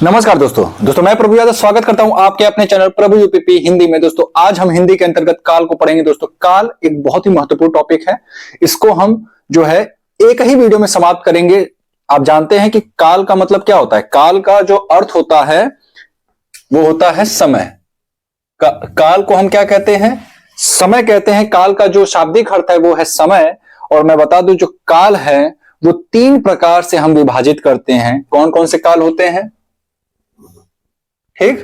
नमस्कार दोस्तों मैं प्रभु यादव स्वागत करता हूं आपके अपने चैनल प्रभु यूपीपी हिंदी में। दोस्तों आज हम हिंदी के अंतर्गत काल को पढ़ेंगे। दोस्तों काल एक बहुत ही महत्वपूर्ण टॉपिक है। इसको हम जो है एक ही वीडियो में समाप्त करेंगे। आप जानते हैं कि काल का मतलब क्या होता है। काल का जो अर्थ होता है वो होता है समय। काल को हम क्या कहते हैं? समय कहते हैं। काल का जो शाब्दिक अर्थ है वो है समय। और मैं बता दूं जो काल है वो 3 प्रकार से हम विभाजित करते हैं। कौन कौन से काल होते हैं? ठीक,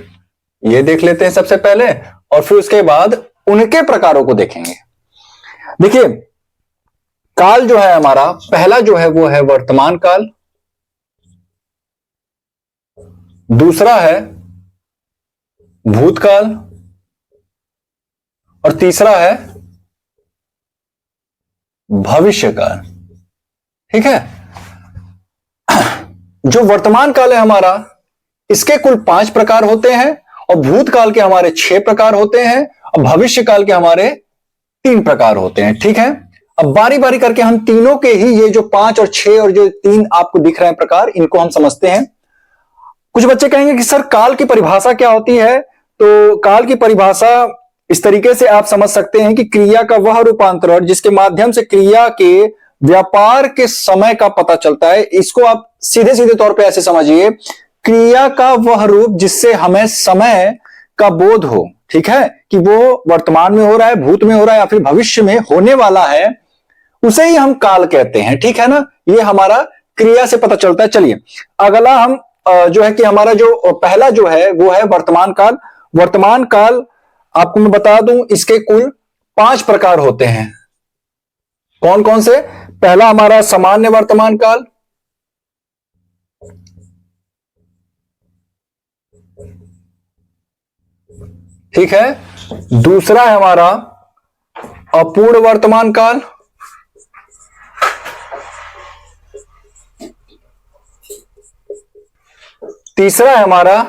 ये देख लेते हैं सबसे पहले और फिर उसके बाद उनके प्रकारों को देखेंगे। देखिए काल जो है हमारा पहला जो है वो है वर्तमान काल, दूसरा है भूतकाल और तीसरा है भविष्यकाल। ठीक है, जो वर्तमान काल है हमारा इसके कुल 5 प्रकार होते हैं और भूतकाल के हमारे 6 प्रकार होते हैं और भविष्य काल के हमारे 3 प्रकार होते हैं। ठीक है, अब बारी बारी करके हम तीनों के ही ये जो 5 और 6 और जो 3 आपको दिख रहे हैं प्रकार, इनको हम समझते हैं। कुछ बच्चे कहेंगे कि सर काल की परिभाषा क्या होती है? तो काल की परिभाषा इस तरीके से आप समझ सकते हैं कि क्रिया का वह रूपांतरण जिसके माध्यम से क्रिया के व्यापार के समय का पता चलता है। इसको आप सीधे सीधे तौर पर ऐसे समझिए, क्रिया का वह रूप जिससे हमें समय का बोध हो। ठीक है, कि वो वर्तमान में हो रहा है, भूत में हो रहा है या फिर भविष्य में होने वाला है, उसे ही हम काल कहते हैं। ठीक है ना, ये हमारा क्रिया से पता चलता है। चलिए अगला हम जो है कि हमारा जो पहला जो है वो है वर्तमान काल। वर्तमान काल आपको मैं बता दूं इसके कुल 5 प्रकार होते हैं। कौन कौन से? पहला हमारा सामान्य वर्तमान काल, ठीक है, दूसरा है हमारा अपूर्ण वर्तमान काल, तीसरा है हमारा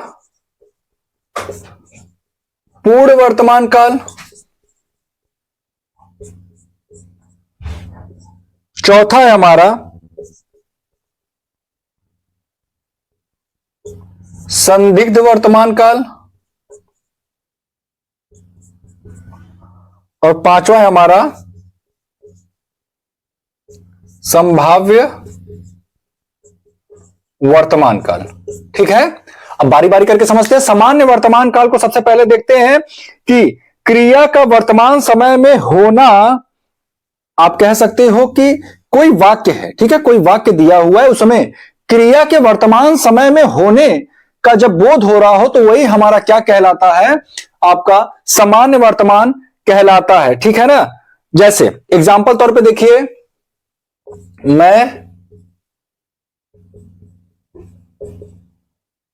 पूर्ण वर्तमान काल, चौथा है हमारा संदिग्ध वर्तमान काल और 5वां है हमारा संभाव्य वर्तमान काल। ठीक है, अब बारी बारी करके समझते हैं। सामान्य वर्तमान काल को सबसे पहले देखते हैं कि क्रिया का वर्तमान समय में होना। आप कह सकते हो कि कोई वाक्य है, ठीक है, कोई वाक्य दिया हुआ है, उसमें क्रिया के वर्तमान समय में होने का जब बोध हो रहा हो तो वही हमारा क्या कहलाता है? आपका सामान्य वर्तमान कहलाता है। ठीक है ना, जैसे एग्जाम्पल तौर पे देखिए, मैं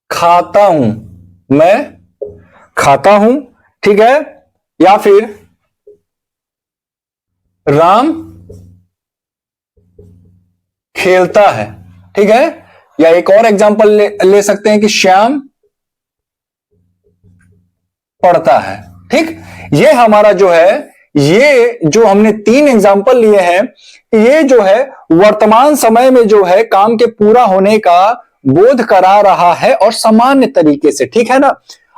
खाता हूं, मैं खाता हूं, ठीक है, या फिर राम खेलता है। ठीक है, या एक और एग्जाम्पल ले सकते हैं कि श्याम पढ़ता है। ठीक, ये हमारा जो है, ये जो हमने 3 एग्जाम्पल लिए हैं, ये जो है वर्तमान समय में जो है काम के पूरा होने का बोध करा रहा है और सामान्य तरीके से। ठीक है ना,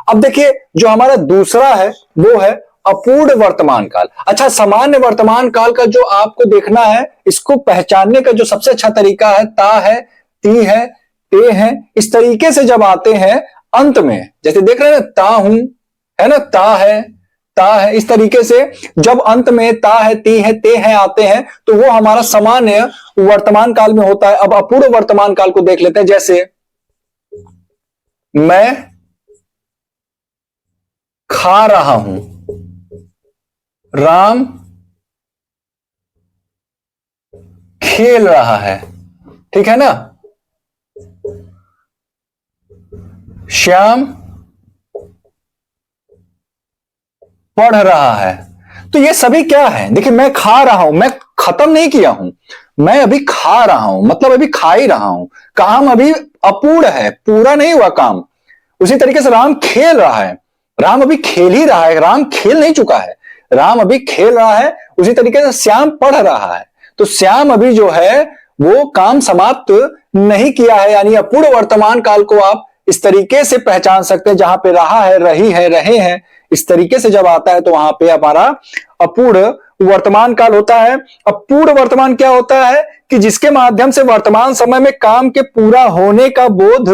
अब देखिए जो हमारा दूसरा है वो है अपूर्ण वर्तमान काल। अच्छा, सामान्य वर्तमान काल का जो आपको देखना है, इसको पहचानने का जो सबसे अच्छा तरीका है, ता है, ती है, ते है, इस तरीके से जब आते हैं अंत में, जैसे देख रहे हैं ना, ता हूं, है ना, ता है, इस तरीके से जब अंत में ता है, ती है, ते है आते हैं तो वो हमारा सामान्य वर्तमान काल में होता है। अब अपूर्ण वर्तमान काल को देख लेते हैं, जैसे मैं खा रहा हूं, राम खेल रहा है, ठीक है ना, श्याम पढ़ रहा है। तो ये सभी क्या है? देखिए मैं खा रहा हूं, मैं खत्म नहीं किया हूं, मैं अभी खा रहा हूं, मतलब अभी खा ही रहा हूं। काम अभी अपूर्ण है, पूरा नहीं हुआ काम। उसी तरीके से राम खेल रहा है, राम अभी खेल ही रहा है, राम खेल नहीं चुका है, राम अभी खेल रहा है। उसी तरीके से श्याम पढ़ रहा है, तो श्याम अभी जो है वो काम समाप्त नहीं किया है, यानी अपूर्ण वर्तमान काल को आप इस तरीके से पहचान सकते हैं, जहां पे रहा है, रही है, रहे हैं, इस तरीके से जब आता है तो वहां पे हमारा अपूर्ण वर्तमान काल होता है। अब पूर्ण वर्तमान क्या होता है कि जिसके माध्यम से वर्तमान समय में काम के पूरा होने का बोध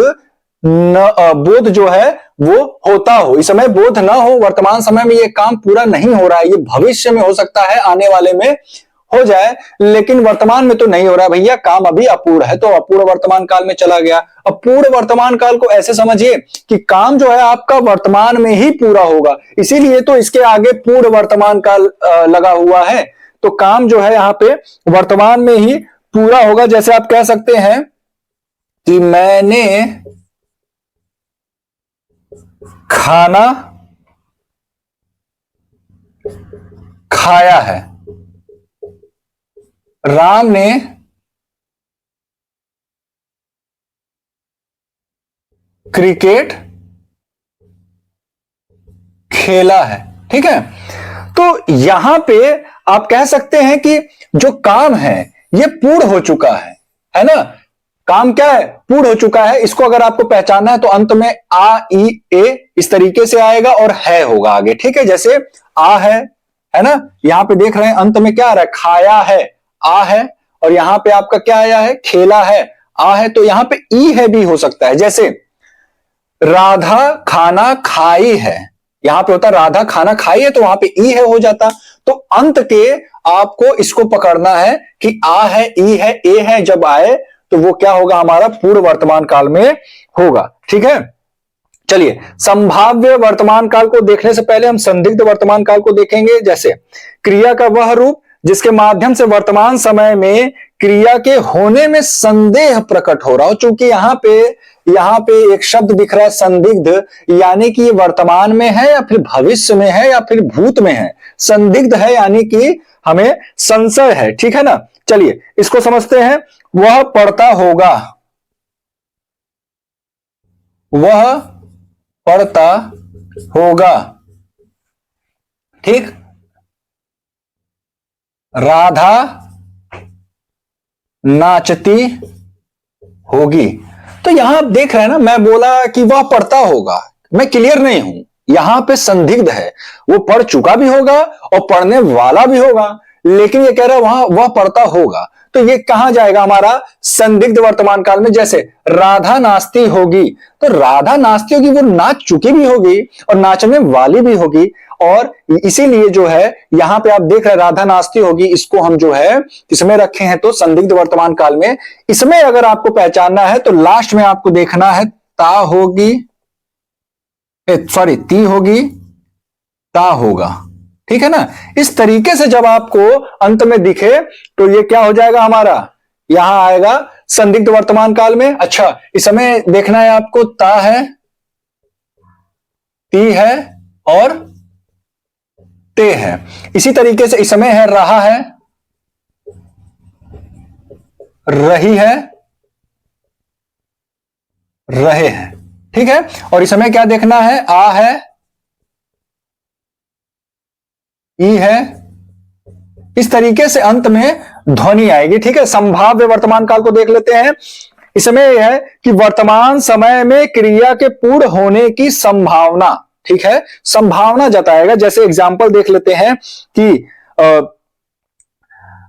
जो है वो होता हो। इस समय बोध ना हो, वर्तमान समय में ये काम पूरा नहीं हो रहा है, ये भविष्य में हो सकता है, आने वाले में हो जाए, लेकिन वर्तमान में तो नहीं हो रहा भैया, काम अभी अपूर्ण है, तो अपूर्ण वर्तमान काल में चला गया। अब पूर्ण वर्तमान काल को ऐसे समझिए कि काम जो है आपका वर्तमान में ही पूरा होगा, इसीलिए तो इसके आगे पूर्ण वर्तमान काल लगा हुआ है। तो काम जो है यहां पे वर्तमान में ही पूरा होगा। जैसे आप कह सकते हैं कि मैंने खाना खाया है, राम ने क्रिकेट खेला है। ठीक है, तो यहां पे आप कह सकते हैं कि जो काम है ये पूर्ण हो चुका है ना। काम क्या है, पूर्ण हो चुका है। इसको अगर आपको पहचानना है तो अंत में आ ई ए इस तरीके से आएगा और है होगा आगे। ठीक है, जैसे आ है ना, यहां पे देख रहे हैं अंत में क्या आ रहा है, खाया है, आ है, और यहां पे आपका क्या आया है, खेला है, आ है, तो यहां पे ई है भी हो सकता है। जैसे राधा खाना खाई है, यहां पे होता राधा खाना खाई है, तो वहां पे ई है हो जाता। तो अंत के आपको इसको पकड़ना है कि आ है, ई है, ए है, जब आए तो वो क्या होगा, हमारा पूर्ण वर्तमान काल में होगा। ठीक है, चलिए संभाव्य वर्तमान काल को देखने से पहले हम संदिग्ध वर्तमान काल को देखेंगे। जैसे क्रिया का वह रूप जिसके माध्यम से वर्तमान समय में क्रिया के होने में संदेह प्रकट हो रहा हो। चूंकि यहां पे एक शब्द दिख रहा है संदिग्ध, यानी कि ये वर्तमान में है या फिर भविष्य में है या फिर भूत में है। संदिग्ध है यानी कि हमें संशय है। ठीक है ना, चलिए इसको समझते हैं। वह पढ़ता होगा, वह पढ़ता होगा। ठीक, राधा नाचती होगी। तो यहां आप देख रहे हैं ना, मैं बोला कि वह पढ़ता होगा, मैं क्लियर नहीं हूं, यहां पे संदिग्ध है, वो पढ़ चुका भी होगा और पढ़ने वाला भी होगा, लेकिन ये कह रहा है वहां वह पढ़ता होगा, तो ये कहां जाएगा हमारा संदिग्ध वर्तमान काल में। जैसे राधा नाचती होगी, तो राधा नाचती होगी, वो नाच चुकी भी होगी और नाचने वाली भी होगी, और इसीलिए जो है यहां पे आप देख रहे हैं राधा नाचती होगी, इसको हम जो है इसमें रखे हैं तो संदिग्ध वर्तमान काल में। इसमें अगर आपको पहचानना है तो लास्ट में आपको देखना है ता होगी, सॉरी ती होगी, ता होगा। ठीक है ना, इस तरीके से जब आपको अंत में दिखे तो ये क्या हो जाएगा हमारा, यहां आएगा संदिग्ध वर्तमान काल में। अच्छा, इस समय देखना है आपको ता है, ती है और ते है। इसी तरीके से इस समय है रहा है, रही है, रहे हैं। ठीक है, और इस समय क्या देखना है, आ है, ई है, इस तरीके से अंत में ध्वनि आएगी। ठीक है, संभाव्य वर्तमान काल को देख लेते हैं। इसमें यह है कि वर्तमान समय में क्रिया के पूर्ण होने की संभावना, ठीक है, संभावना जताएगा। जैसे एग्जाम्पल देख लेते हैं कि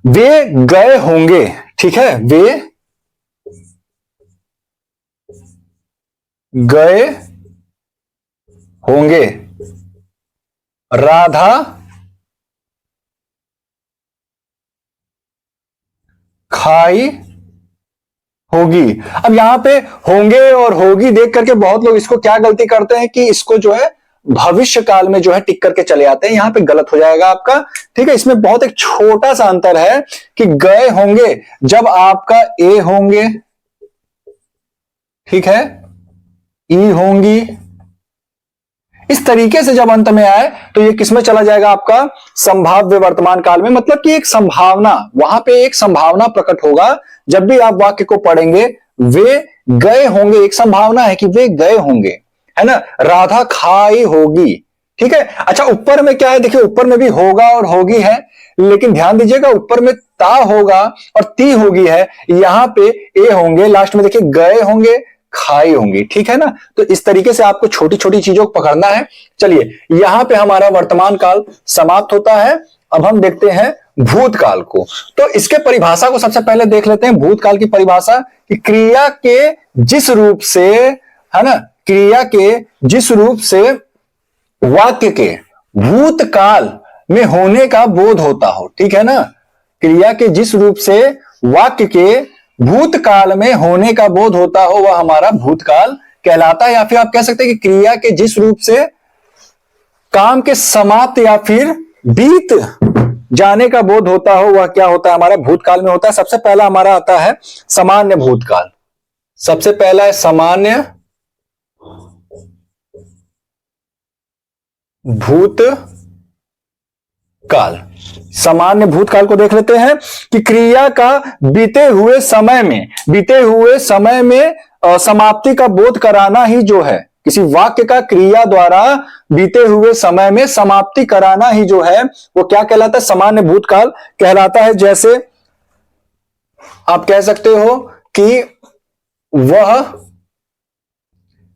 वे गए होंगे। ठीक है, वे गए होंगे, राधा खाई होगी। अब यहां पे होंगे और होगी देख करके बहुत लोग इसको क्या गलती करते हैं कि इसको जो है भविष्य काल में जो है टिक करके चले आते हैं, यहां पे गलत हो जाएगा आपका। ठीक है, इसमें बहुत एक छोटा सा अंतर है कि गए होंगे जब आपका ए होंगे, ठीक है, ई होंगी, इस तरीके से जब अंत में आए तो ये किसमें चला जाएगा आपका संभाव्य वर्तमान काल में। मतलब कि एक संभावना, वहां पे एक संभावना प्रकट होगा। जब भी आप वाक्य को पढ़ेंगे वे गए होंगे, एक संभावना है कि वे गए होंगे, है ना, राधा खाई होगी। ठीक है, अच्छा ऊपर में क्या है, देखिए ऊपर में भी होगा और होगी है, लेकिन ध्यान दीजिएगा ऊपर में ता होगा और ती होगी है, यहां पे ए होंगे, लास्ट में देखिए गए होंगे, खाई होंगी, ठीक है ना। तो इस तरीके से आपको छोटी छोटी चीजों को पकड़ना है। चलिए यहां पे हमारा वर्तमान काल समाप्त होता है। अब हम देखते हैं भूतकाल को। तो इसके परिभाषा को सबसे पहले देख लेते हैं। भूतकाल की परिभाषा कि क्रिया के जिस रूप से, है ना, क्रिया के जिस रूप से वाक्य के भूतकाल में होने का बोध होता हो, ठीक है ना। क्रिया के जिस रूप से वाक्य के भूतकाल में होने का बोध होता हो वह हमारा भूतकाल कहलाता है। या फिर आप कह सकते हैं कि क्रिया के जिस रूप से काम के समाप्त या फिर बीत जाने का बोध होता हो वह क्या होता है, हमारा भूतकाल में होता है। सबसे पहला हमारा आता है सामान्य भूतकाल। सबसे पहला है सामान्य भूतकाल। सामान्य भूतकाल को देख लेते हैं कि क्रिया का बीते हुए समय में समाप्ति का बोध कराना ही जो है, किसी वाक्य का क्रिया द्वारा बीते हुए समय में समाप्ति कराना ही जो है वो क्या कहलाता है, सामान्य भूतकाल कहलाता है। जैसे आप कह सकते हो कि वह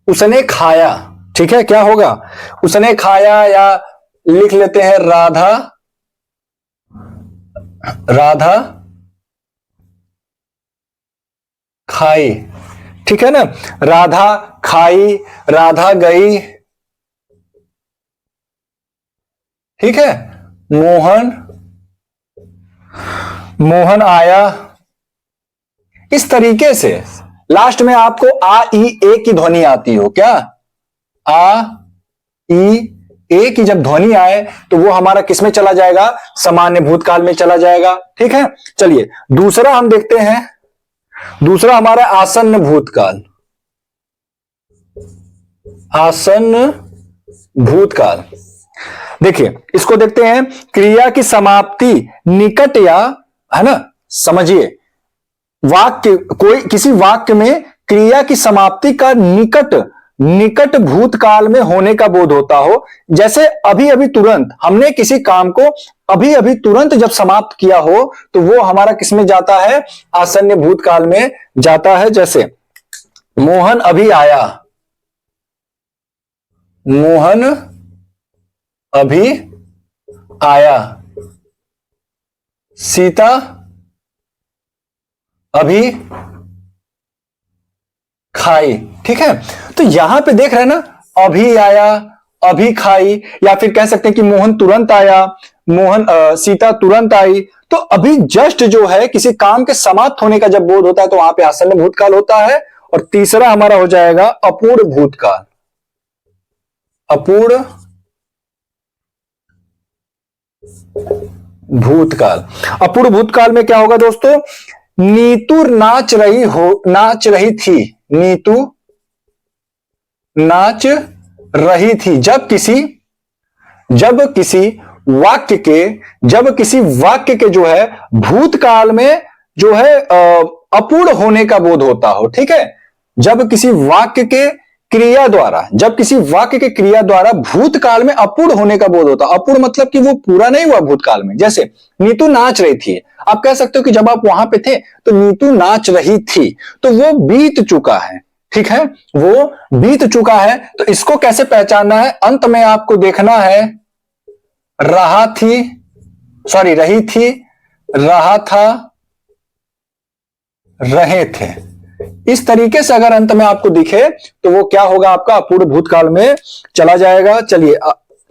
उसने खाया, ठीक है, क्या होगा, उसने खाया। या लिख लेते हैं राधा खाई, ठीक है ना। राधा खाई, राधा गई, ठीक है। मोहन आया। इस तरीके से लास्ट में आपको आ ई ए की ध्वनि आती हो, क्या, आ ई ए की जब ध्वनि आए तो वो हमारा किसमें चला जाएगा, सामान्य भूतकाल में चला जाएगा, ठीक है। चलिए दूसरा हम देखते हैं। दूसरा हमारा आसन्न भूतकाल। आसन्न भूतकाल, देखिए इसको देखते हैं। क्रिया की समाप्ति निकट या, है ना, समझिए, वाक्य, कोई किसी वाक्य में क्रिया की समाप्ति का निकट भूतकाल में होने का बोध होता हो। जैसे अभी अभी तुरंत हमने किसी काम को अभी अभी तुरंत जब समाप्त किया हो तो वो हमारा किसमें जाता है, आसन्न भूतकाल में जाता है। जैसे मोहन अभी आया, मोहन अभी आया। सीता अभी खाई, ठीक है। तो यहां पे देख रहे हैं ना, अभी आया, अभी खाई। या फिर कह सकते हैं कि मोहन तुरंत आया, सीता तुरंत आई। तो अभी जस्ट जो है किसी काम के समाप्त होने का जब बोध होता है तो वहां पे आसन्न भूतकाल होता है। और तीसरा हमारा हो जाएगा अपूर्ण भूतकाल। अपूर्ण भूतकाल। अपूर्ण भूतकाल में क्या होगा दोस्तों, नीतू नाच रही थी, नीतू नाच रही थी। जब किसी वाक्य के जो है भूतकाल में जो है अपूर्ण होने का बोध होता हो, ठीक है। जब किसी वाक्य के क्रिया द्वारा भूतकाल में अपूर्ण होने का बोध होता। अपूर्ण मतलब कि वो पूरा नहीं हुआ भूतकाल में। जैसे नीतू नाच रही थी, आप कह सकते हो कि जब आप वहां पे थे तो नीतू नाच रही थी, तो वो बीत चुका है, ठीक है, वो बीत चुका है। तो इसको कैसे पहचानना है, अंत में आपको देखना है रही थी, रहा था, रहे थे। इस तरीके से अगर अंत में आपको दिखे तो वो क्या होगा, आपका अपूर्ण भूतकाल में चला जाएगा। चलिए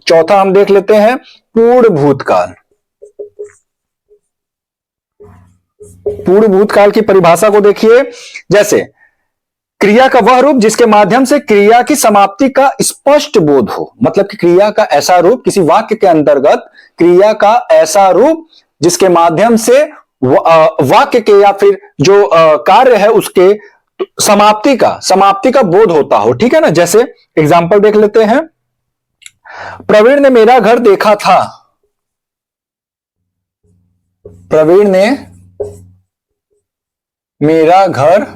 चौथा हम देख लेते हैं, पूर्ण भूतकाल। पूर्ण भूतकाल की परिभाषा को देखिए। जैसे क्रिया का वह रूप जिसके माध्यम से क्रिया की समाप्ति का स्पष्ट बोध हो। मतलब कि क्रिया का ऐसा रूप, किसी वाक्य के अंतर्गत क्रिया का ऐसा रूप जिसके माध्यम से वाक्य के या फिर जो कार्य है उसके समाप्ति का बोध होता हो, ठीक है ना। जैसे एग्जांपल देख लेते हैं। प्रवीण ने मेरा घर देखा था, प्रवीण ने मेरा घर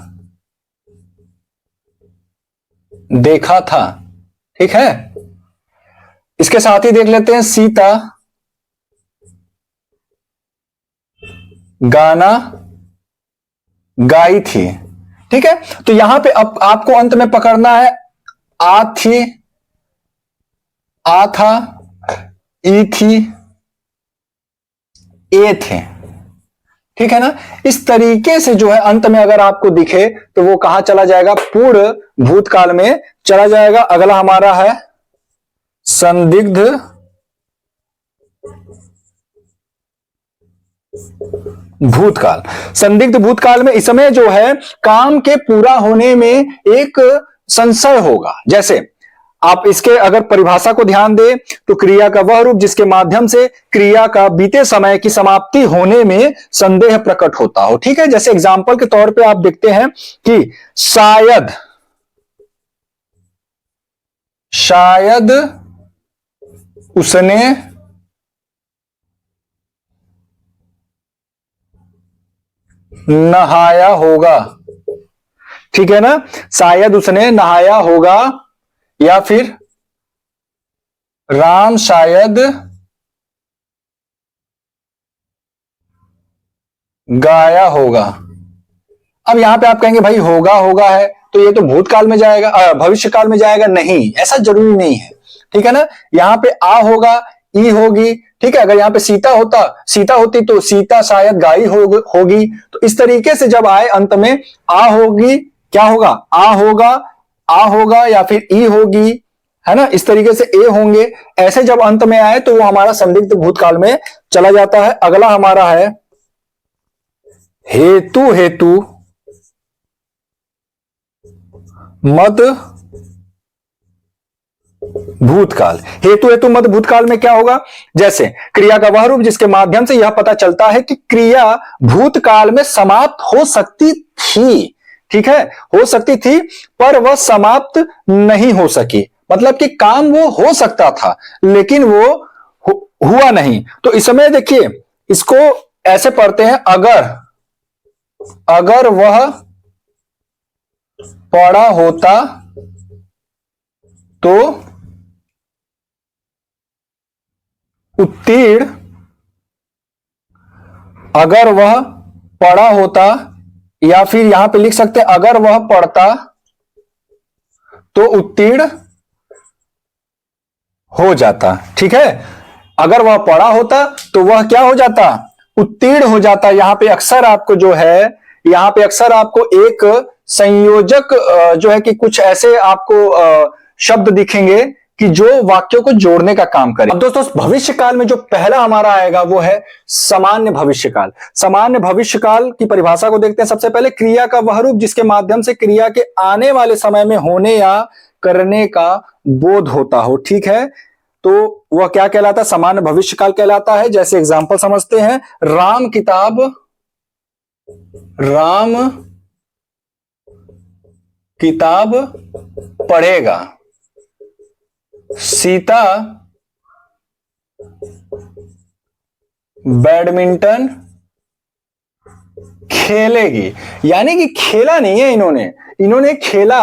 देखा था, ठीक है। इसके साथ ही देख लेते हैं, सीता गाना गाई थी, ठीक है, तो यहां पे अब आपको अंत में पकड़ना है आ थी, आ था, ई थी, ए थे। ठीक है ना, इस तरीके से जो है अंत में अगर आपको दिखे तो वो कहां चला जाएगा, पूर्ण भूतकाल में चला जाएगा। अगला हमारा है संदिग्ध भूतकाल। संदिग्ध भूतकाल में इस समय जो है काम के पूरा होने में एक संशय होगा। जैसे आप इसके अगर परिभाषा को ध्यान दें तो क्रिया का वह रूप जिसके माध्यम से क्रिया का बीते समय की समाप्ति होने में संदेह प्रकट होता हो। ठीक है, जैसे एग्जाम्पल के तौर पे आप देखते हैं कि शायद उसने नहाया होगा। ठीक है ना, शायद उसने नहाया होगा, या फिर राम शायद गाया होगा। अब यहां पे आप कहेंगे भाई होगा होगा है तो ये तो भूतकाल में जाएगा, भविष्य काल में जाएगा। नहीं, ऐसा जरूरी नहीं है। ठीक है ना, यहां पे आ होगा, ई होगी। ठीक है, अगर यहां पे सीता होती तो सीता शायद गाई होगी। तो इस तरीके से जब आए अंत में आ होगी, क्या होगा, आ होगा या फिर ई होगी, है ना, इस तरीके से ए होंगे। ऐसे जब अंत में आए तो वो हमारा संदिग्ध भूतकाल में चला जाता है। अगला हमारा है हेतु मद भूतकाल। हेतु मद भूतकाल में क्या होगा, जैसे क्रिया का वह रूप जिसके माध्यम से यह पता चलता है कि क्रिया भूतकाल में समाप्त हो सकती थी। ठीक है, हो सकती थी पर वह समाप्त नहीं हो सकी। मतलब कि काम वो हो सकता था लेकिन वो हुआ नहीं। तो इस समय देखिए इसको ऐसे पढ़ते हैं, अगर वह पड़ा होता तो उत्तीर्ण, अगर वह पड़ा होता, या फिर यहां पे लिख सकते हैं अगर वह पढ़ता तो उत्तीर्ण हो जाता। ठीक है, अगर वह पढ़ा होता तो वह क्या हो जाता, उत्तीर्ण हो जाता। यहां पे अक्सर आपको जो है, यहां पे अक्सर आपको एक संयोजक जो है कि कुछ ऐसे आपको शब्द दिखेंगे कि जो वाक्यों को जोड़ने का काम करे। अब दोस्तों भविष्य काल में जो पहला हमारा आएगा वो है सामान्य भविष्य काल। सामान्य भविष्य काल की परिभाषा को देखते हैं। सबसे पहले क्रिया का वह रूप जिसके माध्यम से क्रिया के आने वाले समय में होने या करने का बोध होता हो। ठीक है, तो वह क्या कहलाता है, सामान्य भविष्य काल कहलाता है। जैसे एग्जांपल समझते हैं, राम किताब पढ़ेगा, सीता बैडमिंटन खेलेगी। यानी कि खेला नहीं है इन्होंने खेला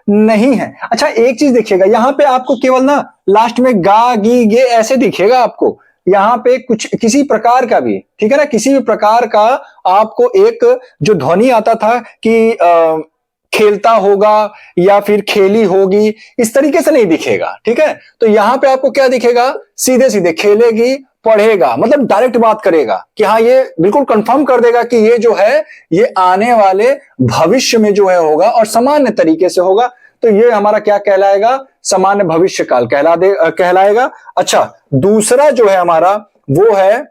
नहीं है। अच्छा एक चीज देखिएगा, यहां पे आपको केवल ना लास्ट में गा गी गे ऐसे दिखेगा आपको। यहां पे कुछ किसी प्रकार का भी, ठीक है ना, किसी भी प्रकार का आपको एक जो ध्वनि आता था कि खेलता होगा या फिर खेली होगी, इस तरीके से नहीं दिखेगा। ठीक है, तो यहां पे आपको क्या दिखेगा, सीधे सीधे खेलेगी पढ़ेगा, मतलब डायरेक्ट बात करेगा कि हाँ ये बिल्कुल कंफर्म कर देगा कि ये जो है ये आने वाले भविष्य में जो है होगा और सामान्य तरीके से होगा। तो ये हमारा क्या कहलाएगा, सामान्य भविष्य काल कहलाएगा। अच्छा दूसरा जो है हमारा वो है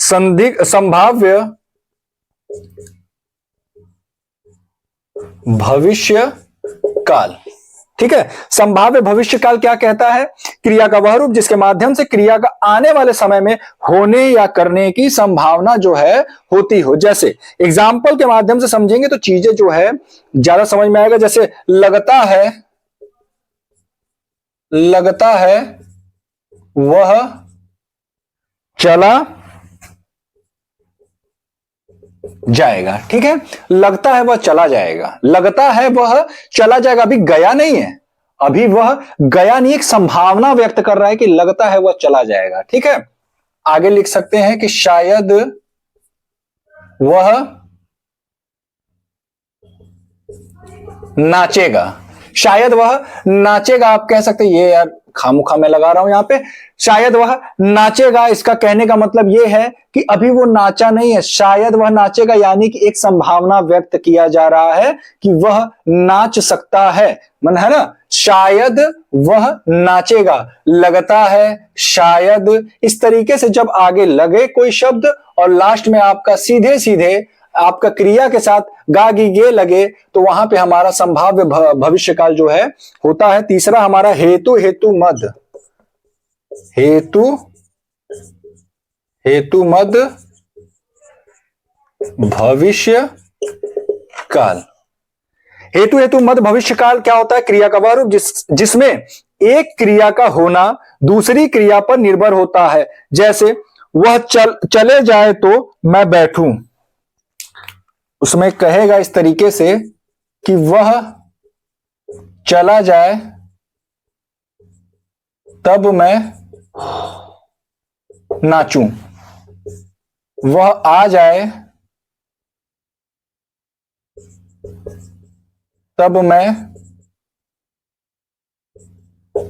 संभाव्य भविष्य काल। ठीक है, संभाव्य भविष्य काल क्या कहता है, क्रिया का वह रूप जिसके माध्यम से क्रिया का आने वाले समय में होने या करने की संभावना जो है होती हो। जैसे एग्जाम्पल के माध्यम से समझेंगे तो चीजें जो है ज्यादा समझ में आएगा। जैसे लगता है वह चला जाएगा। ठीक है, लगता है वह चला जाएगा, लगता है वह चला जाएगा, अभी गया नहीं है, अभी वह गया नहीं, एक संभावना व्यक्त कर रहा है कि लगता है वह चला जाएगा। ठीक है, आगे लिख सकते हैं कि शायद वह नाचेगा, शायद वह नाचेगा। आप कह सकते हैं ये यार खामुखा मैं लगा रहा हूं यहां पे, शायद वह नाचेगा। इसका कहने का मतलब यह है कि अभी वो नाचा नहीं है, शायद वह नाचेगा, यानी कि एक संभावना व्यक्त किया जा रहा है कि वह नाच सकता है, मन है ना, शायद वह नाचेगा, लगता है, शायद। इस तरीके से जब आगे लगे कोई शब्द और लास्ट में आपका सीधे सीधे आपका क्रिया के साथ गा गी गे लगे, तो वहां पे हमारा संभाव्य भविष्य काल जो है होता है। तीसरा हमारा हेतु हेतु मद, हेतु हेतु मद भविष्य काल। हेतु हेतु मद भविष्य काल क्या होता है? क्रिया का वह रूप जिसमें एक क्रिया का होना दूसरी क्रिया पर निर्भर होता है। जैसे वह चले जाए तो मैं बैठूं, उसमें कहेगा इस तरीके से कि वह चला जाए तब मैं नाचूं, वह आ जाए तब मैं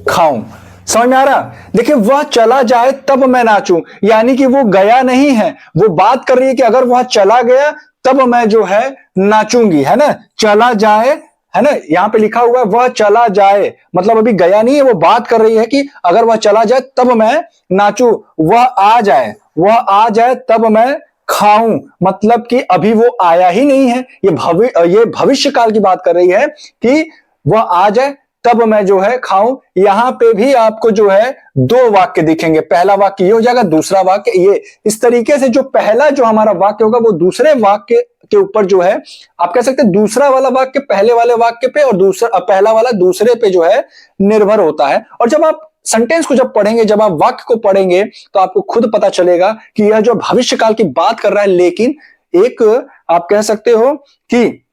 खाऊं। समझ में आ रहा? देखिए, वह चला जाए तब मैं नाचूं, यानी कि वो गया नहीं है, वो बात कर रही है कि अगर वह चला गया तब मैं जो है नाचूंगी, है ना। चला जाए, है ना, यहां पे लिखा हुआ है वह चला जाए, मतलब अभी गया नहीं है, वो बात कर रही है कि अगर वह चला जाए तब मैं नाचूं। वह आ जाए, वह आ जाए तब मैं खाऊं, मतलब कि अभी वो आया ही नहीं है। ये भविष्य काल की बात कर रही है कि वह आ जाए तब मैं जो है खाऊं। यहां पे भी आपको जो है दो वाक्य दिखेंगे, पहला वाक्य ये हो जाएगा, दूसरा वाक्य ये। इस तरीके से जो पहला जो हमारा वाक्य होगा वो दूसरे वाक्य के ऊपर जो है आप कह सकते हैं दूसरा वाला वाक्य पहले वाले वाक्य पे और दूसरा पहला वाला दूसरे पे जो है निर्भर होता है। और जब आप सेंटेंस को जब पढ़ेंगे, जब आप वाक्य को पढ़ेंगे, तो आपको खुद पता चलेगा कि यह जो भविष्य काल की बात कर रहा है, लेकिन एक आप कह सकते हो कि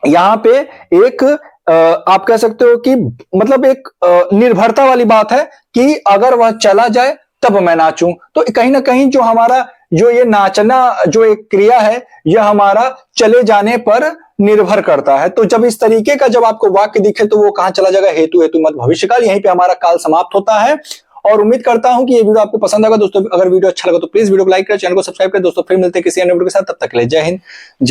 यहां पे एक आप कह सकते हो कि मतलब एक निर्भरता वाली बात है कि अगर वह चला जाए तब मैं नाचूं। तो कहीं ना कहीं जो हमारा जो ये नाचना जो एक क्रिया है, यह हमारा चले जाने पर निर्भर करता है। तो जब इस तरीके का जब आपको वाक्य दिखे तो वो कहां चला जाएगा? हेतु हेतु मत भविष्य काल। यहीं पे हमारा काल समाप्त होता है। और उम्मीद करता हूं कि ये वीडियो आपको पसंद आएगा दोस्तों। अगर वीडियो अच्छा लगा तो प्लीज वीडियो को लाइक करें, चैनल को सब्सक्राइब करें दोस्तों। फिर मिलते हैं किसी अन्य वीडियो के साथ, तब तक के लिए जय हिंद, जय